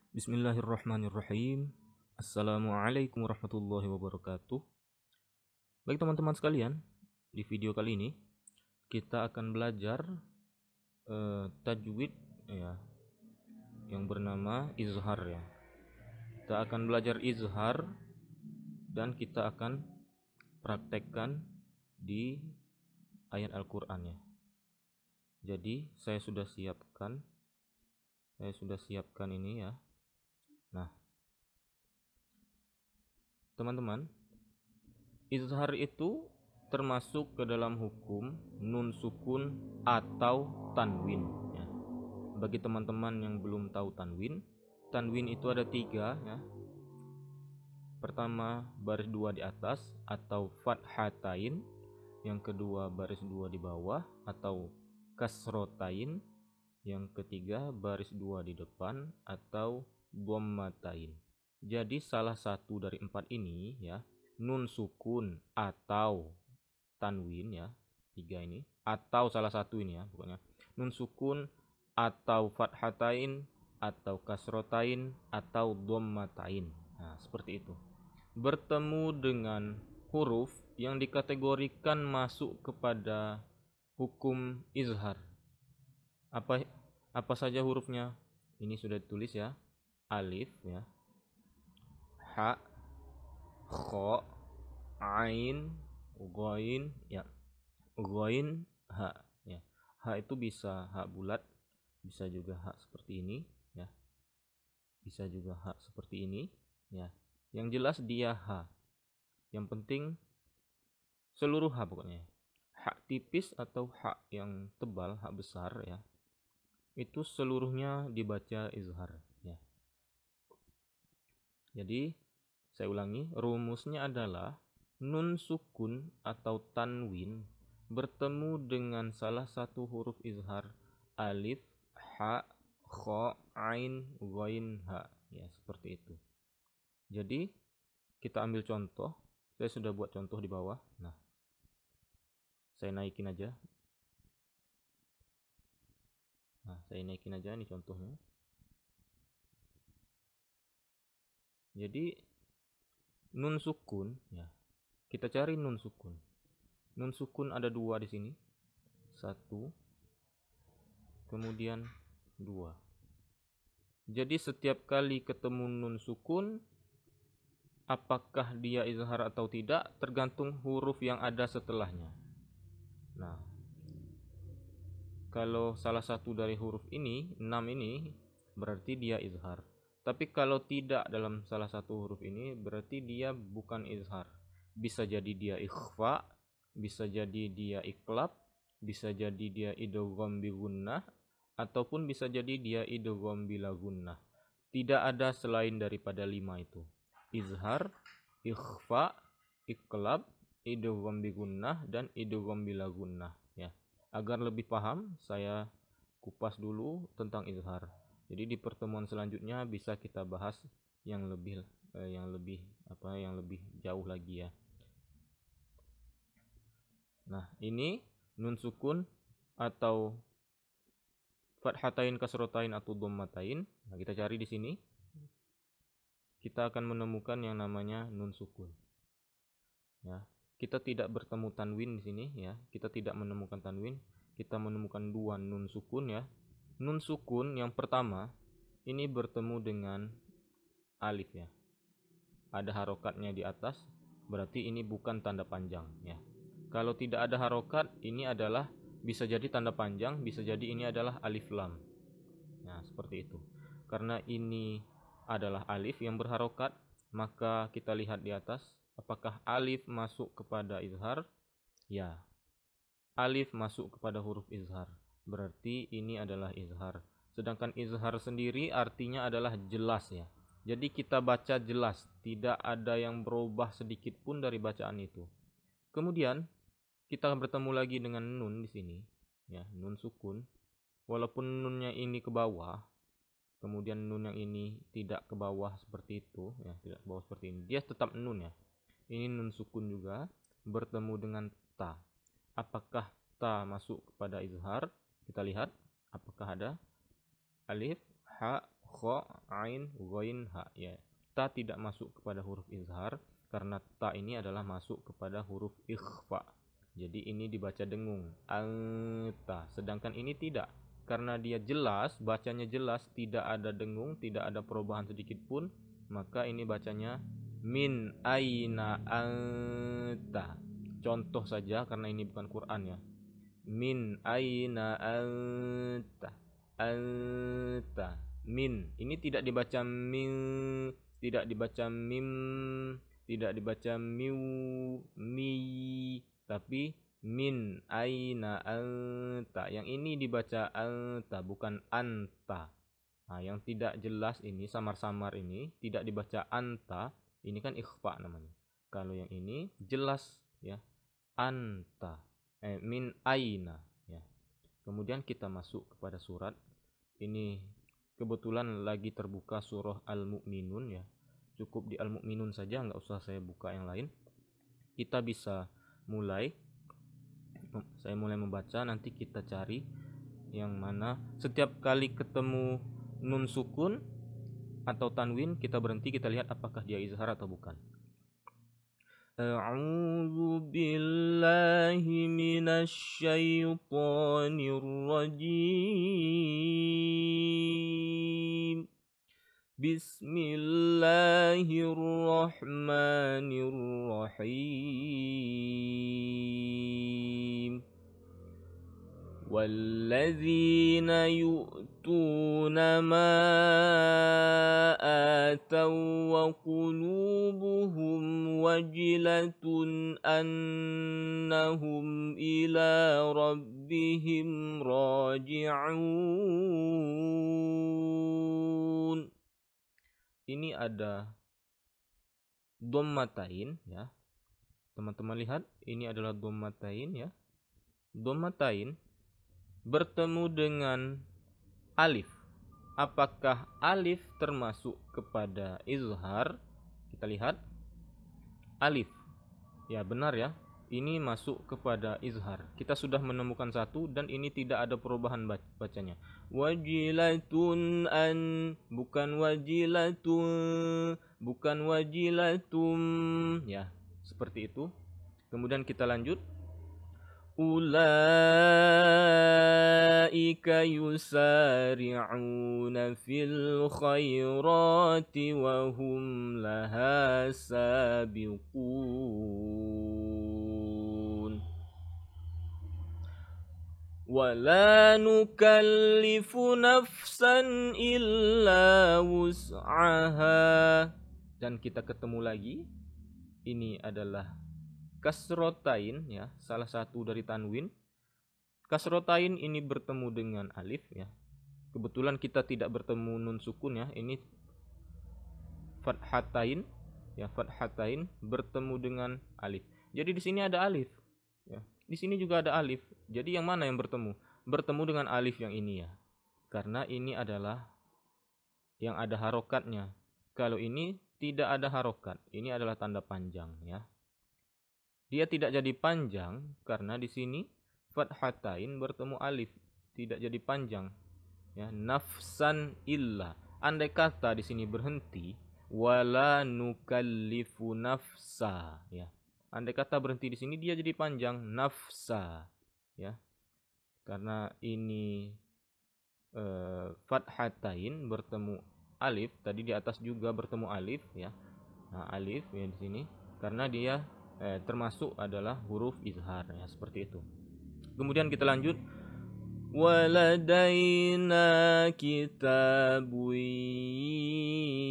Bismillahirrahmanirrahim. Assalamualaikum warahmatullahi wabarakatuh. Baik teman-teman sekalian, di video kali ini kita akan belajar tajwid ya, yang bernama izhar ya. Kita akan belajar izhar dan kita akan praktekkan di ayat Al-Qur'an ya. Jadi saya sudah siapkan ini ya. Nah, teman-teman, izhar itu termasuk ke dalam hukum nun sukun atau tanwin ya. Bagi teman-teman yang belum tahu tanwin itu ada 3 ya. Pertama baris 2 di atas atau fathatain, yang kedua baris 2 di bawah atau kasrotain, yang ketiga baris 2 di depan atau dhammatain. Jadi salah satu dari 4 ini ya, nun sukun atau tanwin ya, 3 ini, atau salah satu ini ya, pokoknya nun sukun atau fathatain atau kasrotain atau dhammatain. Nah, seperti itu. Bertemu dengan huruf yang dikategorikan masuk kepada hukum izhar. Apa saja hurufnya? Ini sudah ditulis ya. Alif ya, ha, kha, ain, ghain ya. Ghain, ha ya. Ha itu bisa ha bulat, bisa juga ha seperti ini ya. Bisa juga ha seperti ini ya. Yang jelas dia ha. Yang penting seluruh ha pokoknya. Ha tipis atau ha yang tebal, ha besar ya, itu seluruhnya dibaca izhar ya. Jadi saya ulangi, rumusnya adalah nun sukun atau tanwin bertemu dengan salah satu huruf izhar, alif, ha, kha, ain, ghain, ha ya, seperti itu. Jadi kita ambil contoh. Saya sudah buat contoh di bawah. Nah, saya naikin aja. Ini contohnya. Jadi nun sukun ya. Kita cari nun sukun. Nun sukun ada 2 di sini. 1 kemudian 2. Jadi setiap kali ketemu nun sukun, apakah dia izhar atau tidak tergantung huruf yang ada setelahnya. Nah, kalau salah satu dari huruf ini, 6 ini, berarti dia izhar. Tapi kalau tidak dalam salah satu huruf ini, berarti dia bukan izhar. Bisa jadi dia ikhfa, bisa jadi dia iklab, bisa jadi dia idgham bi gunnah, ataupun bisa jadi dia idgham bila gunnah. Tidak ada selain daripada 5 itu. Izhar, ikhfa, iklab, idgham bi gunnah, dan idgham bila gunnah ya. Agar lebih paham, saya kupas dulu tentang izhar. Jadi di pertemuan selanjutnya bisa kita bahas yang lebih jauh lagi ya. Nah, ini nun sukun atau fathatain, kasrotain atau dhammatain. Nah, kita cari di sini. Kita akan menemukan yang namanya nun sukun. Ya. Kita tidak bertemu tanwin di sini ya. Kita tidak menemukan tanwin. Kita menemukan 2 nun sukun ya. Nun sukun yang pertama ini bertemu dengan alif ya. Ada harokatnya di atas, berarti ini bukan tanda panjang ya. Kalau tidak ada harokat, ini adalah bisa jadi tanda panjang, bisa jadi ini adalah alif lam. Nah, seperti itu. Karena ini adalah alif yang berharokat, maka kita lihat di atas, apakah alif masuk kepada izhar? Ya. Alif masuk kepada huruf izhar. Berarti ini adalah izhar. Sedangkan izhar sendiri artinya adalah jelas ya. Jadi kita baca jelas, tidak ada yang berubah sedikit pun dari bacaan itu. Kemudian kita bertemu lagi dengan nun di sini ya, nun sukun. Walaupun nunnya ini ke bawah, kemudian nun yang ini tidak ke bawah seperti itu ya, tidak ke bawah seperti ini, dia tetap nun ya. Ini nun sukun juga bertemu dengan ta. Apakah ta masuk kepada izhar? Kita lihat apakah ada alif, ha, kha, ain, ghain, ha ya. Ta tidak masuk kepada huruf izhar karena ta ini adalah masuk kepada huruf ikhfa. Jadi ini dibaca dengung, anta. Sedangkan ini tidak, karena dia jelas, bacanya jelas, tidak ada dengung, tidak ada perubahan sedikit pun, maka ini bacanya min aina anta. Contoh saja karena ini bukan Quran ya. Min aina anta, anta, min. Ini tidak dibaca min, tidak dibaca mim, tidak dibaca miu, mi, tapi min aina anta. Yang ini dibaca anta, bukan anta. Nah, yang tidak jelas ini, samar-samar ini, tidak dibaca anta, ini kan ikhfa namanya. Kalau yang ini jelas ya, anta, min aina ya. Kemudian kita masuk kepada surat. Ini kebetulan lagi terbuka surah Al-Mu'minun ya. Cukup di Al-Mu'minun saja, nggak usah saya buka yang lain. Kita bisa mulai. Saya mulai membaca, nanti kita cari yang mana setiap kali ketemu nun sukun atau tanwin kita berhenti, kita lihat apakah dia izhar atau bukan. A'udzu billahi minasy syaithanir rajim. Bismillahirrahmanirrahim. والذين يؤتون ما آتوا وقلوبهم وجلة أنهم إلى ربهم راجعون. Ini ada dhammatain ya. Teman-teman lihat, ini adalah dhammatain ya. Dhammatain bertemu dengan alif. Apakah alif termasuk kepada izhar? Kita lihat alif. Ya benar ya, ini masuk kepada izhar. Kita sudah menemukan satu dan ini tidak ada perubahan bacanya. Wajilatun an, bukan wajilatun, bukan wajilatum ya, seperti itu. Kemudian kita lanjut. Ulaika yusari'una fil khairati wa hum laha sabiqun. Wa la nukallifu nafsan illa wus'aha. Dan kita ketemu lagi. Ini adalah kasrotain ya, salah satu dari tanwin. Kasrotain ini bertemu dengan alif ya. Kebetulan kita tidak bertemu nun sukun ya. Ini fathatain ya, fathatain bertemu dengan alif. Jadi di sini ada alif ya. Di sini juga ada alif. Jadi yang mana yang bertemu? Bertemu dengan alif yang ini ya. Karena ini adalah yang ada harokatnya. Kalau ini tidak ada harokat. Ini adalah tanda panjang ya. Dia tidak jadi panjang karena di sini fathatain bertemu alif, tidak jadi panjang. Ya, nafsan illa. Andai kata di sini berhenti, wala nukallifu nafsa. Ya, andai kata berhenti di sini dia jadi panjang, nafsa. Ya, karena ini fathatain bertemu alif, tadi di atas juga bertemu alif. Ya, nah alif ya di sini karena dia termasuk adalah huruf izhar ya, seperti itu. Kemudian kita lanjut. Waladaina kitabun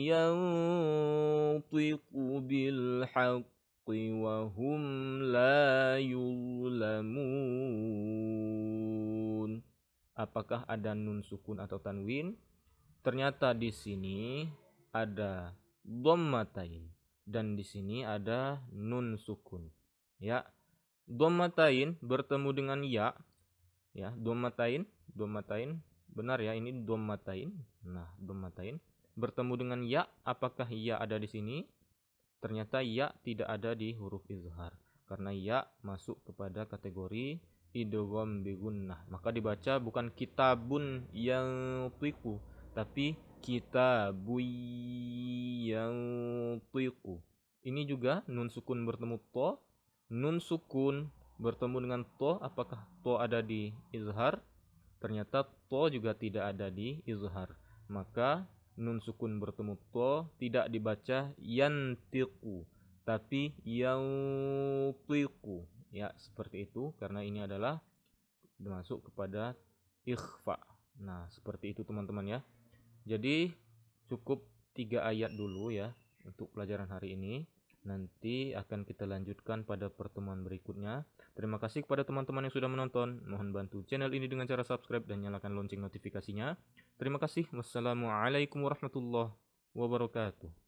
yantiqu bil haqqi wa hum la yuzlamun. Apakah ada nun sukun atau tanwin? Ternyata di sini ada dhammatain. Dan di sini ada nun sukun. Ya, dhammatain bertemu dengan ya. Ya, dhammatain, benar ya, ini dhammatain. Nah, dhammatain bertemu dengan ya. Apakah ya ada di sini? Ternyata ya tidak ada di huruf izhar. Karena ya masuk kepada kategori idgham bi gunnah. Maka dibaca bukan kitabun yang tiku, tapi kitabun yantiqu. Ini juga nun sukun bertemu to, nun sukun bertemu dengan to. Apakah to ada di izhar? Ternyata to juga tidak ada di izhar. Maka nun sukun bertemu to tidak dibaca yantiqu, tapi yantiqu. Ya, seperti itu karena ini adalah masuk kepada ikhfa. Nah, seperti itu teman-teman ya. Jadi cukup 3 ayat dulu ya untuk pelajaran hari ini. Nanti akan kita lanjutkan pada pertemuan berikutnya. Terima kasih kepada teman-teman yang sudah menonton. Mohon bantu channel ini dengan cara subscribe dan nyalakan lonceng notifikasinya. Terima kasih. Wassalamualaikum warahmatullahi wabarakatuh.